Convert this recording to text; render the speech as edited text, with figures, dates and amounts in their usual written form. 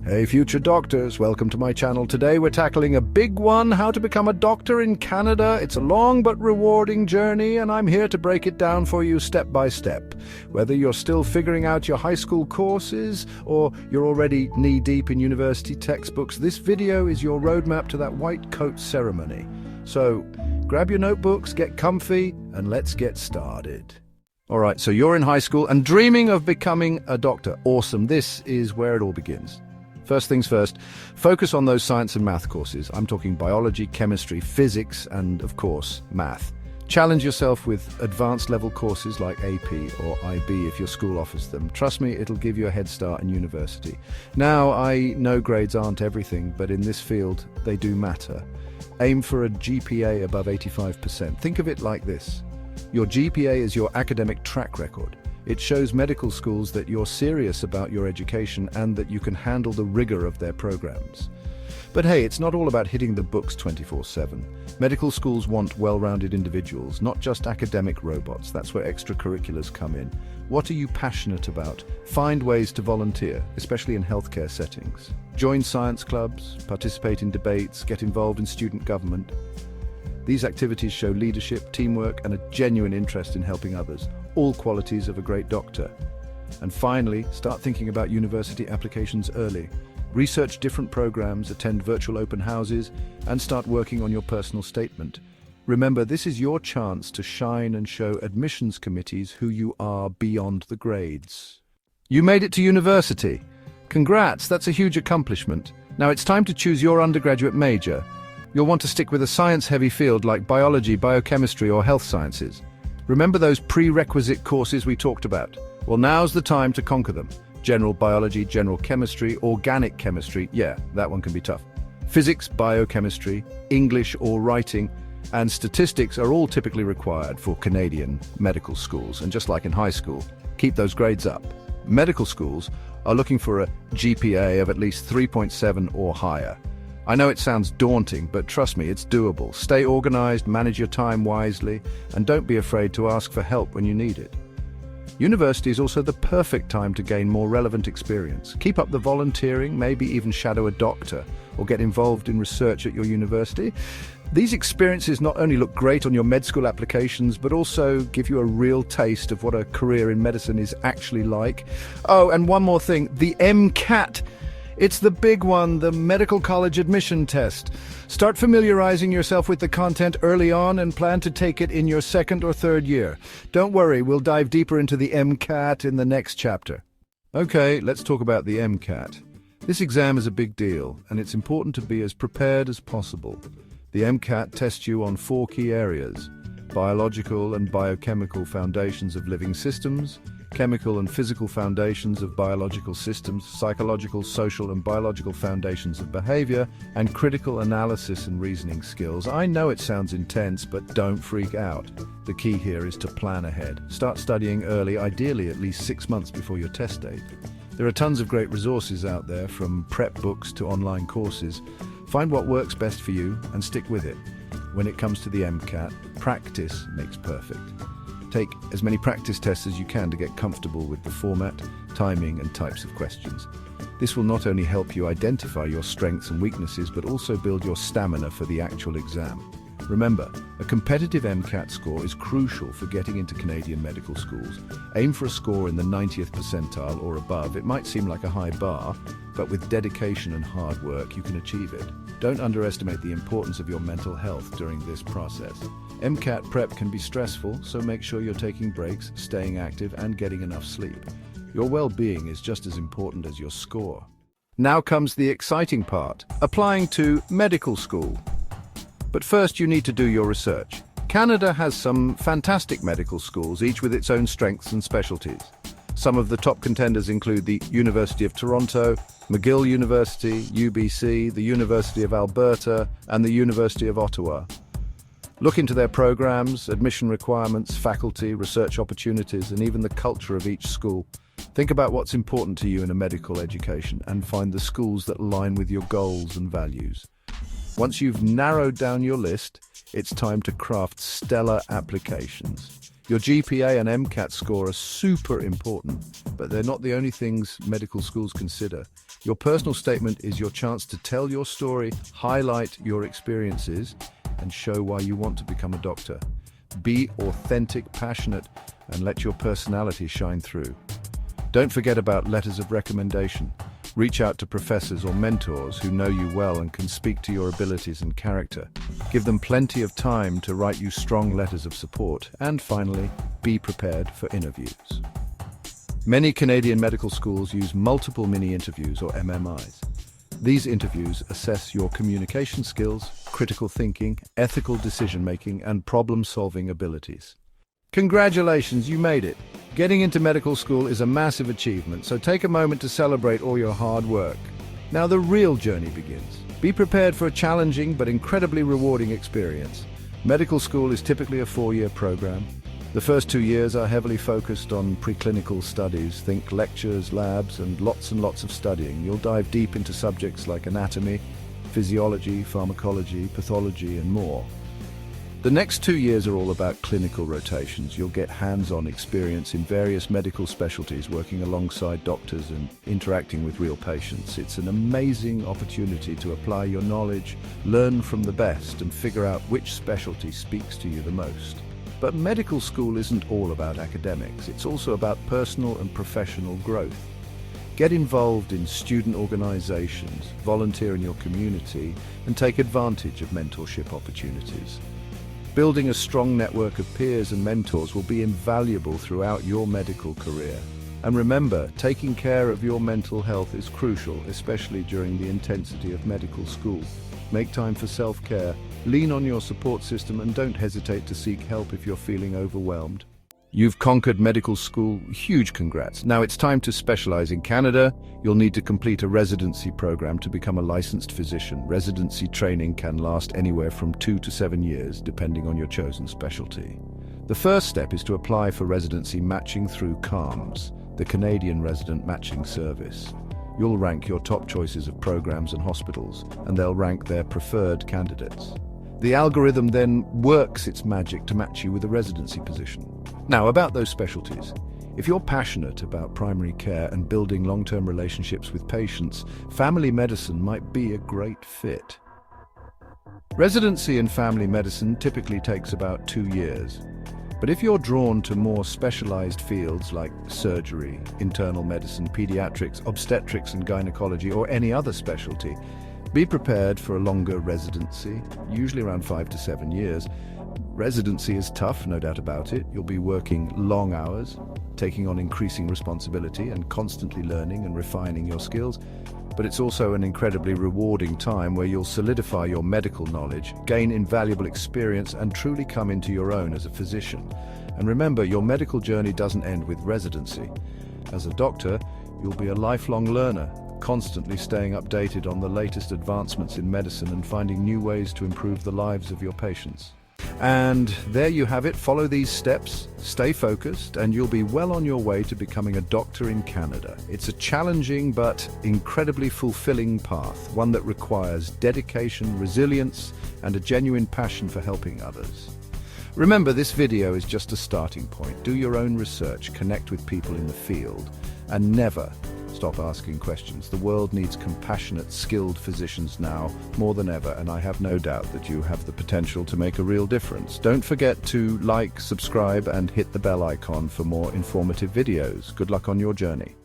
Hey future doctors, welcome to my channel. Today we're tackling a big one, how to become a doctor in Canada. It's a long but rewarding journey and I'm here to break it down for you step by step. Whether you're still figuring out your high school courses or you're already knee-deep in university textbooks, this video is your roadmap to that white coat ceremony. So grab your notebooks, get comfy, and let's get started. Alright, so you're in high school and dreaming of becoming a doctor. Awesome, this is where it all begins. First things first, focus on those science and math courses. I'm talking biology, chemistry, physics, and of course, math. Challenge yourself with advanced level courses like AP or IB if your school offers them. Trust me, it'll give you a head start in university. Now, I know grades aren't everything, but in this field, they do matter. Aim for a GPA above 85%. Think of it like this. Your GPA is your academic track record. It shows medical schools that you're serious about your education and that you can handle the rigor of their programs. But hey, it's not all about hitting the books 24/7. Medical schools want well-rounded individuals, not just academic robots. That's where extracurriculars come in. What are you passionate about? Find ways to volunteer, especially in healthcare settings. Join science clubs, participate in debates, get involved in student government. These activities show leadership, teamwork, and a genuine interest in helping others, all qualities of a great doctor. And finally, start thinking about university applications early. Research different programs, attend virtual open houses, and start working on your personal statement. Remember, this is your chance to shine and show admissions committees who you are beyond the grades. You made it to university. Congrats, that's a huge accomplishment. Now it's time to choose your undergraduate major. You'll want to stick with a science-heavy field like biology, biochemistry, or health sciences. Remember those prerequisite courses we talked about? Well, now's the time to conquer them. General biology, general chemistry, organic chemistry, yeah, that one can be tough. Physics, biochemistry, English or writing, and statistics are all typically required for Canadian medical schools. And just like in high school, keep those grades up. Medical schools are looking for a GPA of at least 3.7 or higher. I know it sounds daunting, but trust me, it's doable. Stay organized, manage your time wisely, and don't be afraid to ask for help when you need it. University is also the perfect time to gain more relevant experience. Keep up the volunteering, maybe even shadow a doctor, or get involved in research at your university. These experiences not only look great on your med school applications, but also give you a real taste of what a career in medicine is actually like. Oh, and one more thing, the MCAT. It's the big one, the medical college admission test. Start familiarizing yourself with the content early on and plan to take it in your second or third year. Don't worry, we'll dive deeper into the MCAT in the next chapter. Okay, let's talk about the MCAT. This exam is a big deal, and it's important to be as prepared as possible. The MCAT tests you on 4 key areas: biological and biochemical foundations of living systems, chemical and physical foundations of biological systems, psychological, social and biological foundations of behavior, and critical analysis and reasoning skills. I know it sounds intense, but don't freak out. The key here is to plan ahead. Start studying early, ideally at least 6 months before your test date. There are tons of great resources out there, from prep books to online courses. Find what works best for you and stick with it. When it comes to the MCAT, practice makes perfect. Take as many practice tests as you can to get comfortable with the format, timing, and types of questions. This will not only help you identify your strengths and weaknesses, but also build your stamina for the actual exam. Remember, a competitive MCAT score is crucial for getting into Canadian medical schools. Aim for a score in the 90th percentile or above. It might seem like a high bar, but with dedication and hard work, you can achieve it. Don't underestimate the importance of your mental health during this process. MCAT prep can be stressful, so make sure you're taking breaks, staying active, and getting enough sleep. Your well-being is just as important as your score. Now comes the exciting part, applying to medical school. But first you need to do your research. Canada has some fantastic medical schools, each with its own strengths and specialties. Some of the top contenders include the University of Toronto, McGill University, UBC, the University of Alberta, and the University of Ottawa. Look into their programs, admission requirements, faculty, research opportunities, and even the culture of each school. Think about what's important to you in a medical education and find the schools that align with your goals and values. Once you've narrowed down your list, it's time to craft stellar applications. Your GPA and MCAT score are super important, but they're not the only things medical schools consider. Your personal statement is your chance to tell your story, highlight your experiences, and show why you want to become a doctor. Be authentic, passionate, and let your personality shine through. Don't forget about letters of recommendation. Reach out to professors or mentors who know you well and can speak to your abilities and character. Give them plenty of time to write you strong letters of support. And finally, be prepared for interviews. Many Canadian medical schools use multiple mini-interviews or MMIs. These interviews assess your communication skills, critical thinking, ethical decision-making, and problem-solving abilities. Congratulations, you made it! Getting into medical school is a massive achievement, so take a moment to celebrate all your hard work. Now the real journey begins. Be prepared for a challenging but incredibly rewarding experience. Medical school is typically a 4-year program. The first 2 years are heavily focused on preclinical studies. Think lectures, labs, and lots of studying. You'll dive deep into subjects like anatomy, physiology, pharmacology, pathology, and more. The next 2 years are all about clinical rotations. You'll get hands-on experience in various medical specialties, working alongside doctors and interacting with real patients. It's an amazing opportunity to apply your knowledge, learn from the best, and figure out which specialty speaks to you the most. But medical school isn't all about academics. It's also about personal and professional growth. Get involved in student organizations, volunteer in your community, and take advantage of mentorship opportunities. Building a strong network of peers and mentors will be invaluable throughout your medical career. And remember, taking care of your mental health is crucial, especially during the intensity of medical school. Make time for self-care, lean on your support system, and don't hesitate to seek help if you're feeling overwhelmed. You've conquered medical school. Huge congrats. Now it's time to specialize. In Canada, you'll need to complete a residency program to become a licensed physician. Residency training can last anywhere from 2 to 7 years, depending on your chosen specialty. The first step is to apply for residency matching through CARMS, the Canadian Resident Matching Service. You'll rank your top choices of programs and hospitals, and they'll rank their preferred candidates. The algorithm then works its magic to match you with a residency position. Now, about those specialties. If you're passionate about primary care and building long-term relationships with patients, family medicine might be a great fit. Residency in family medicine typically takes about 2 years. But if you're drawn to more specialized fields like surgery, internal medicine, pediatrics, obstetrics and gynecology, or any other specialty, be prepared for a longer residency, usually around 5 to 7 years. Residency is tough, no doubt about it. You'll be working long hours, taking on increasing responsibility and constantly learning and refining your skills. But it's also an incredibly rewarding time where you'll solidify your medical knowledge, gain invaluable experience, and truly come into your own as a physician. And remember, your medical journey doesn't end with residency. As a doctor, you'll be a lifelong learner, constantly staying updated on the latest advancements in medicine and finding new ways to improve the lives of your patients. And there you have it. Follow these steps, stay focused, and you'll be well on your way to becoming a doctor in Canada. It's a challenging but incredibly fulfilling path, one that requires dedication, resilience, and a genuine passion for helping others. Remember, this video is just a starting point. Do your own research, connect with people in the field, and never stop asking questions. The world needs compassionate, skilled physicians now more than ever, and I have no doubt that you have the potential to make a real difference. Don't forget to like, subscribe, and hit the bell icon for more informative videos. Good luck on your journey.